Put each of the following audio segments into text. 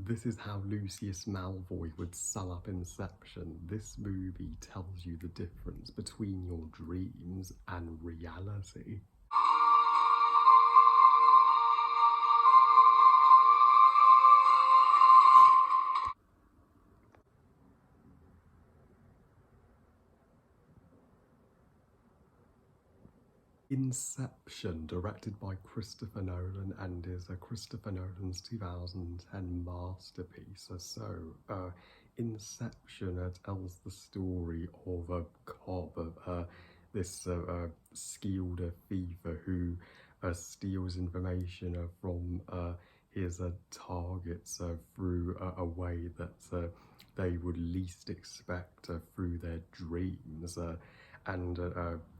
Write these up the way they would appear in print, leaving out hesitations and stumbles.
This is how Lucius Malfoy would sum up Inception. This movie tells you the difference between your dreams and reality. Inception, directed by Christopher Nolan, and is Christopher Nolan's 2010 masterpiece. Inception tells the story of a Cobb, this skilled thief who steals information from his targets through a way that they would least expect through their dreams. And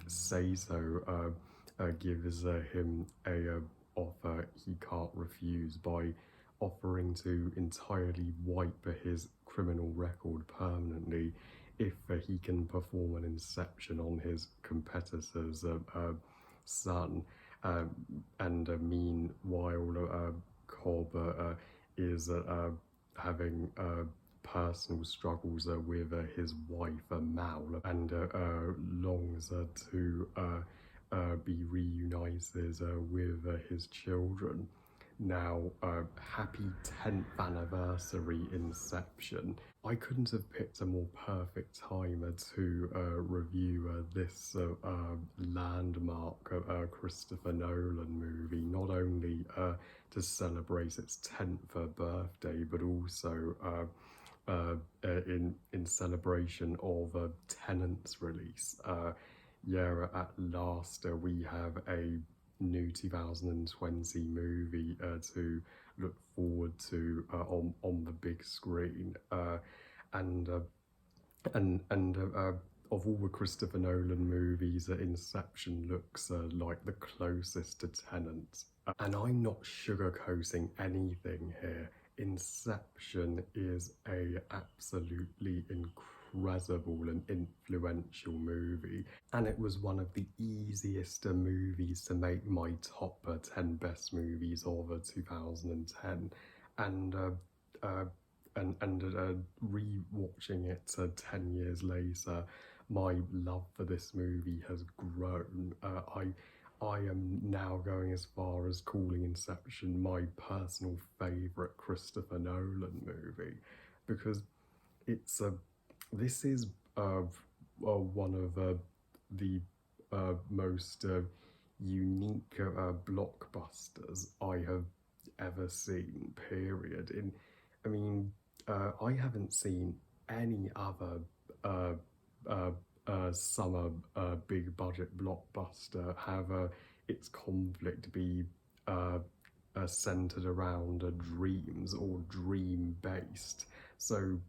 say so gives him a offer he can't refuse by offering to entirely wipe his criminal record permanently if he can perform an inception on his competitor's son. And meanwhile, Cobb is having personal struggles with his wife Mal, and longs to be reunited with his children. Now, happy 10th anniversary Inception. I couldn't have picked a more perfect time to review this landmark Christopher Nolan movie, not only to celebrate its 10th birthday, but also in celebration of Tenet's release. At last we have a new 2020 movie to look forward to on the big screen, and of all the Christopher Nolan movies, Inception looks like the closest to Tenet. And I'm not sugarcoating anything here. Inception is a absolutely incredible and influential movie, and it was one of the easiest movies to make my top 10 best movies of 2010. And re-watching it 10 years later, my love for this movie has grown. I am now going as far as calling Inception my personal favourite Christopher Nolan movie, because this is one of the most unique blockbusters I have ever seen, period. I haven't seen any other summer big budget blockbuster have its conflict be centered around dreams or dream based. So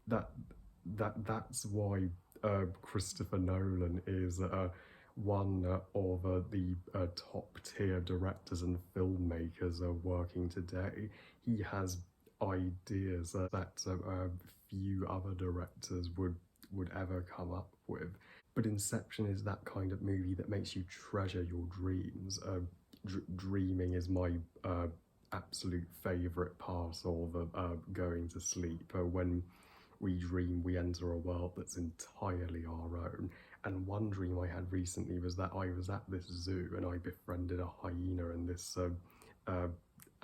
that's why Christopher Nolan is one of the top tier directors and filmmakers working today. He has ideas that few other directors would ever come up with. But Inception is that kind of movie that makes you treasure your dreams. Dreaming is my absolute favourite part of going to sleep. When we dream, we enter a world that's entirely our own. And one dream I had recently was that I was at this zoo and I befriended a hyena and this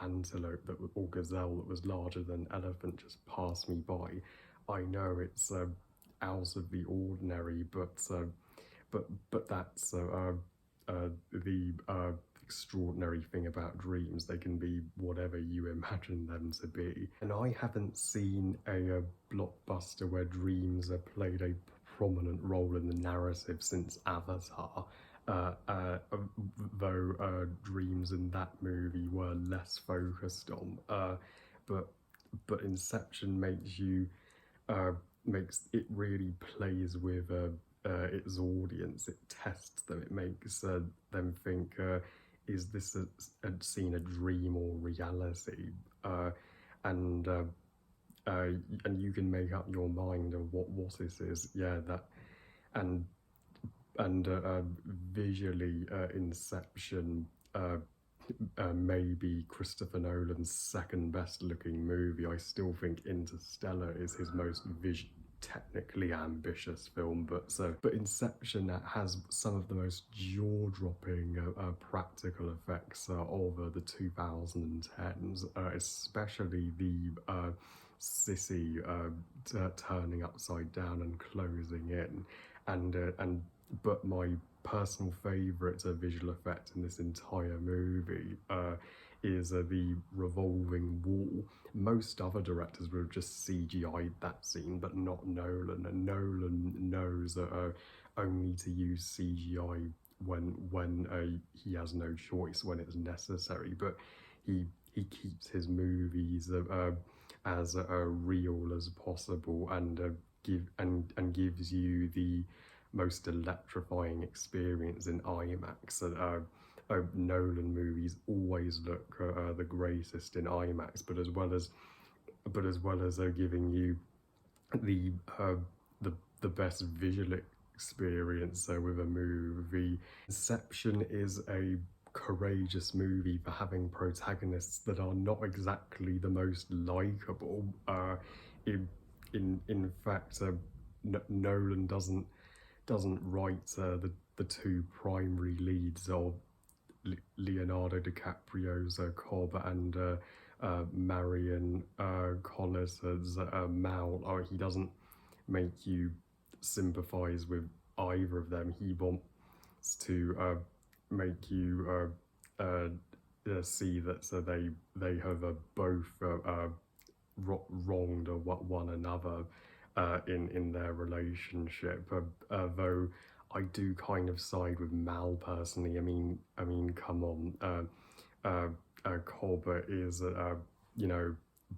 antelope or gazelle that was larger than an elephant just passed me by. I know it's out of the ordinary, but that's the extraordinary thing about dreams. They can be whatever you imagine them to be. And I haven't seen a blockbuster where dreams have played a prominent role in the narrative since Avatar, though dreams in that movie were less focused on. But Inception it really plays with its audience. It tests them. It makes them think, is this a scene a dream or reality? And you can make up your mind of what it is. Yeah, that and visually, Inception maybe Christopher Nolan's second best looking movie. I still think Interstellar is his most technically ambitious film, but Inception has some of the most jaw-dropping practical effects of the 2010s, especially the Sissy turning upside down and closing in, and but my personal favourite visual effect in this entire movie is the revolving wall. Most other directors would have just CGI'd that scene, but not Nolan. And Nolan knows only to use CGI when he has no choice, when it's necessary. But he keeps his movies as real as possible, and gives you the most electrifying experience in IMAX. Nolan movies always look the greatest in IMAX, but as well as giving you the the best visual experience with a movie. Inception is a courageous movie for having protagonists that are not exactly the most likable. In fact, Nolan doesn't write the two primary leads of Leonardo DiCaprio's Cobb and Marion Collis's Mal. He doesn't make you sympathise with either of them. He wants to make you see that they have both wronged one another in their relationship. Though I do kind of side with Mal personally. I mean, come on, Cobb is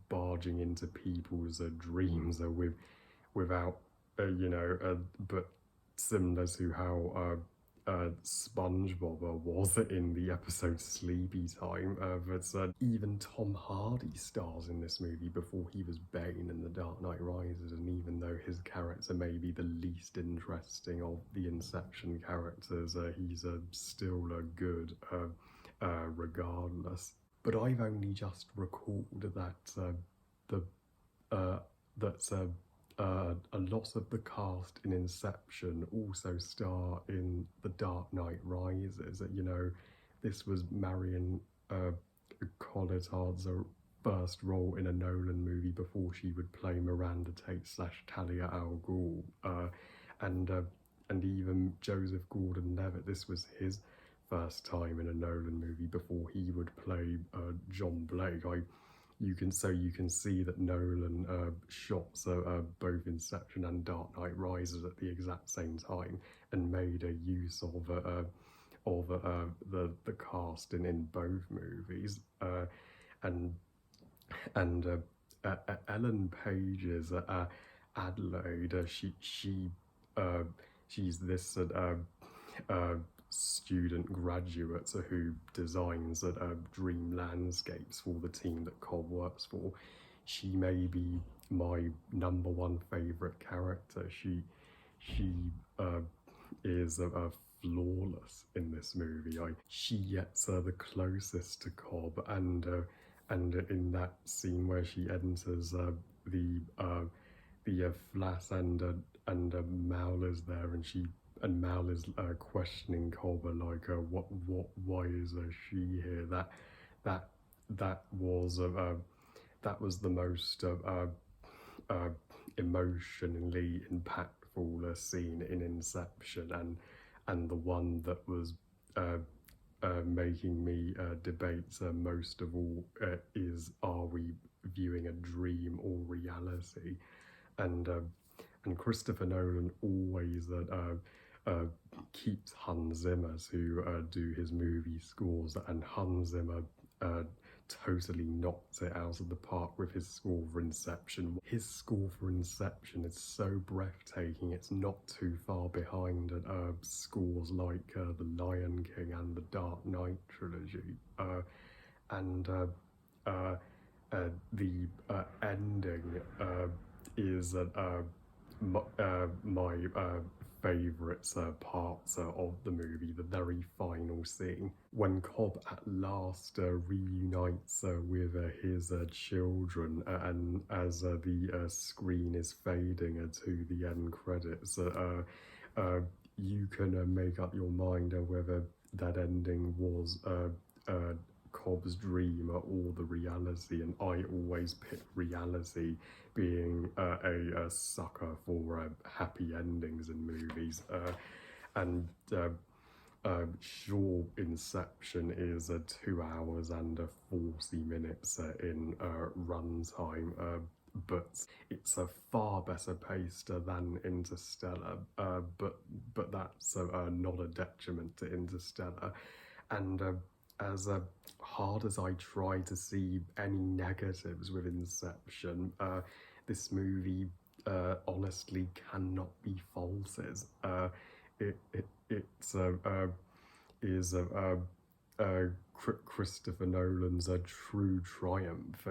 barging into people's dreams without but similar to how SpongeBob was in the episode Sleepy Time. But even Tom Hardy stars in this movie before he was Bane in The Dark Knight Rises, and even though his character may be the least interesting of the Inception characters, he's still good regardless. But I've only just recalled that a lot of the cast in Inception also star in The Dark Knight Rises. This was Marion Cotillard's first role in a Nolan movie before she would play Miranda Tate / Talia al Ghul, and even Joseph Gordon-Levitt. This was his first time in a Nolan movie before he would play John Blake. You can see that Nolan shot both Inception and Dark Knight Rises at the exact same time, and made a use of the cast in both movies. And Ellen Page's Adelaide, she's this student graduate who designs dream landscapes for the team that Cobb works for. She may be my number one favourite character. She is flawless in this movie. She gets the closest to Cobb, and in that scene where she enters the flat and Mal is there, and Mal is questioning Cobb why is she here? That was the most emotionally impactful scene in Inception, and the one that was making me debate most of all is, are we viewing a dream or reality? And Christopher Nolan always keeps Hans Zimmer to do his movie scores, and Hans Zimmer totally knocked it out of the park with his score for Inception. His score for Inception is so breathtaking, it's not too far behind scores like The Lion King and the Dark Knight trilogy. The ending is my favourite parts of the movie, the very final scene, when Cobb at last reunites with his children, and as the screen is fading to the end credits, you can make up your mind whether that ending was Cobb's dream or the reality, and I always pick reality, being a sucker for happy endings in movies. And sure, Inception is 2 hours and 40 minutes in runtime, but it's a far better paced than Interstellar, but that's not a detriment to Interstellar. And as hard as I try to see any negatives with Inception, this movie honestly cannot be faulted. It is Christopher Nolan's true triumph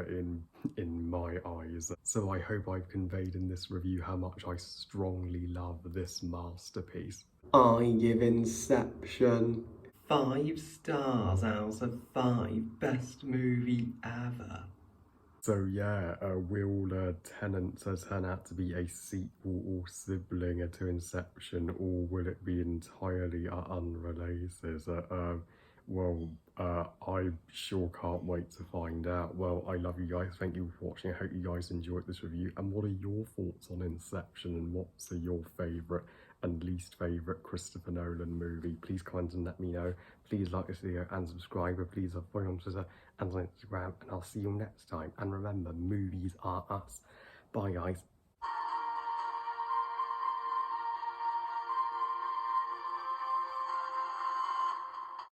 in my eyes. So I hope I've conveyed in this review how much I strongly love this masterpiece. I give Inception 5 stars out of 5, best movie ever. So yeah, will Tenet turn out to be a sequel or sibling to Inception, or will it be entirely unrelated? I sure can't wait to find out. Well, I love you guys. Thank you for watching. I hope you guys enjoyed this review. And what are your thoughts on Inception, and what's your favourite and least favourite Christopher Nolan movie? Please comment and let me know. Please like this video and subscribe. Please follow me on Twitter and on Instagram. And I'll see you next time. And remember, movies are us. Bye, guys.